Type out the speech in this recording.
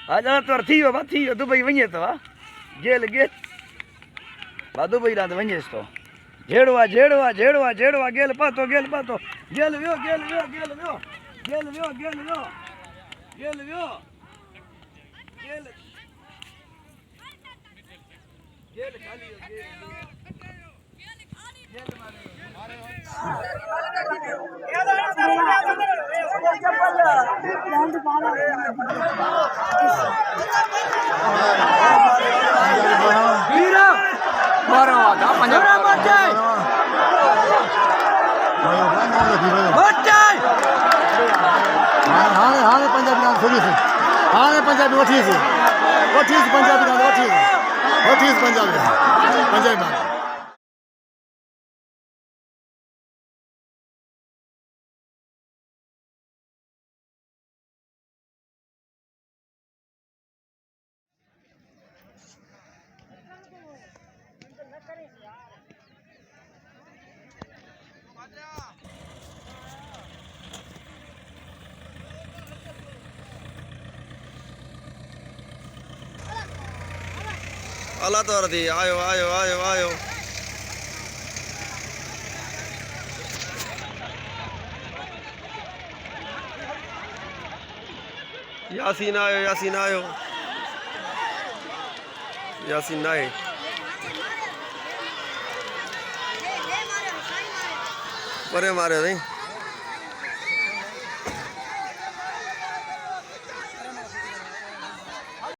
Aja tuh artiyo, batiyo, Dubai वञे तो jail गेल Dubai रात वञे तो झेड़वा झेड़वा झेड़वा झेड़वा गेल पातो गेल वियो गेल वियो गेल वियो गेल वियो गेल वियो गेल वियो गेल गेल खाली गेल पंजाबी वठीस पंजाबी अल्लाह तो रदी आयो आयो आयो आयो यासीन आयो यासीन आयो यासीन आए परे मारे नहीं